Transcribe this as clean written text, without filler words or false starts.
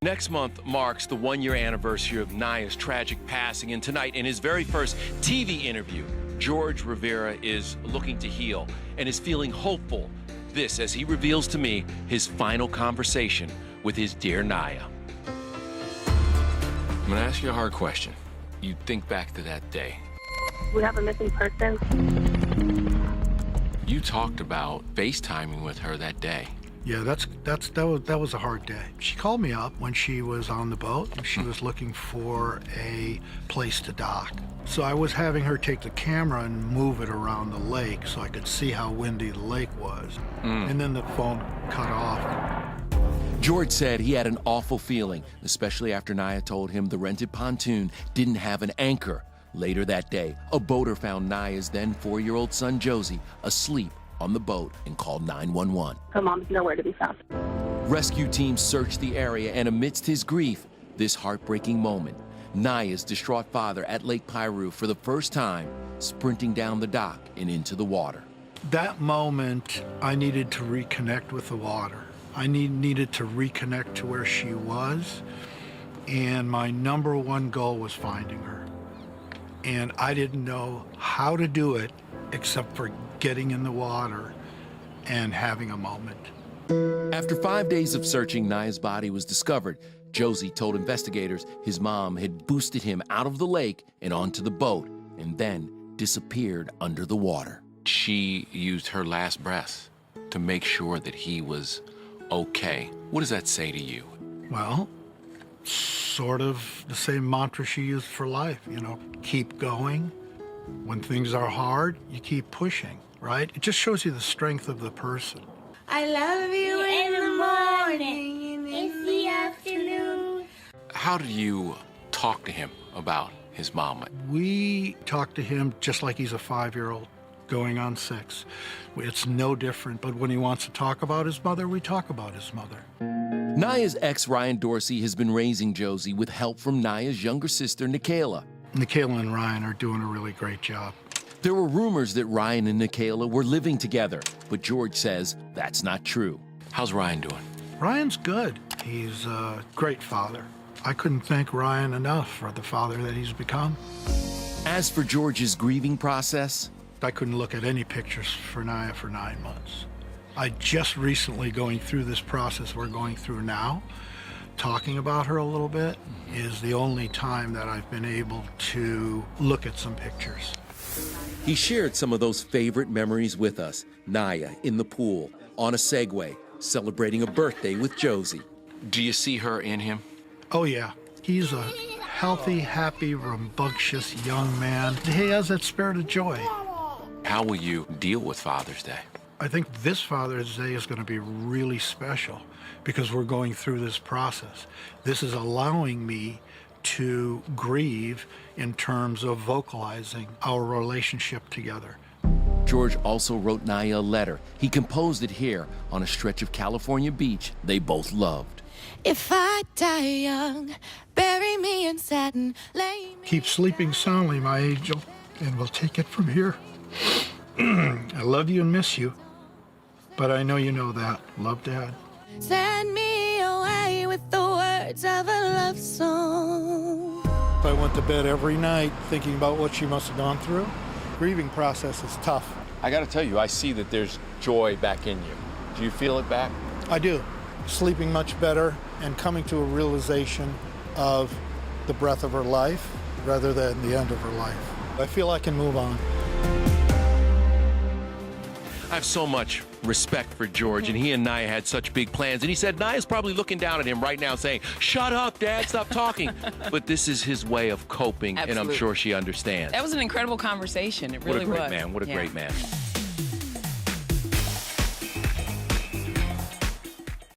Next month marks the one-year anniversary of Naya's tragic passing, and tonight, in his very first TV interview, George Rivera is looking to heal and is feeling hopeful. This, as he reveals to me, his final conversation with his dear Naya. I'm gonna ask you a hard question. You think back to that day. We have a missing person. You talked about FaceTiming with her that day. Yeah, that was a hard day. She called me up when she was on the boat, and she was looking for a place to dock. So I was having her take the camera and move it around the lake so I could see how windy the lake was. And then the phone cut off. George said he had an awful feeling, especially after Naya told him the rented pontoon didn't have an anchor. Later that day, a boater found Naya's then 4-year-old son, Josie, asleep on the boat and called 911. Her mom's nowhere to be found. Rescue teams searched the area, and amidst his grief, this heartbreaking moment, Naya's distraught father at Lake Piru for the first time, sprinting down the dock and into the water. That moment, I needed to reconnect with the water. I needed to reconnect to where she was, and my number one goal was finding her. And I didn't know how to do it except for getting in the water and having a moment. After 5 days of searching, Naya's body was discovered. Josie told investigators his mom had boosted him out of the lake and onto the boat and then disappeared under the water. She used her last breaths to make sure that he was okay. What does that say to you? Well, sort of the same mantra she used for life, you know, keep going. When things are hard, you keep pushing, right? It just shows you the strength of the person. I love you in the morning, in the afternoon. How did you talk to him about his mom? We talk to him just like he's a 5-year-old going on 6. It's no different, but when he wants to talk about his mother, we talk about his mother. Naya's ex, Ryan Dorsey, has been raising Josie with help from Naya's younger sister, Nikayla. Nikayla and Ryan are doing a really great job. There were rumors that Ryan and Nikayla were living together, but George says that's not true. How's Ryan doing? Ryan's good. He's a great father. I couldn't thank Ryan enough for the father that he's become. As for George's grieving process, I couldn't look at any pictures for Naya for 9 months. I just recently, going through this process we're going through now, talking about her a little bit, is the only time that I've been able to look at some pictures. he shared some of those favorite memories with us. Naya in the pool, on a Segway, celebrating a birthday with Josie. Do you see her in him? Oh, yeah. He's a healthy, happy, rambunctious young man. He has that spirit of joy. How will you deal with Father's Day? I think this Father's Day is going to be really special because we're going through this process. This is allowing me to grieve in terms of vocalizing our relationship together. George also wrote Naya a letter. He composed it here on a stretch of California beach they both loved. If I die young, bury me in satin, lay me... Keep sleeping soundly, my angel, and we'll take it from here. I love you and miss you, but I know you know that. Love, Dad. Send me away with the words of a love song. If I went to bed every night thinking about what she must have gone through, grieving process is tough. I gotta tell you, I see that there's joy back in you. Do you feel it back? I do. Sleeping much better and coming to a realization of the breath of her life rather than the end of her life. I feel I can move on. I have so much respect for George, and he and Naya had such big plans. And he said Naya's probably looking down at him right now saying, "Shut up, Dad, stop talking." But this is his way of coping, Absolutely. and I'm sure she understands. That was an incredible conversation. It really was. What a great man. What a great man.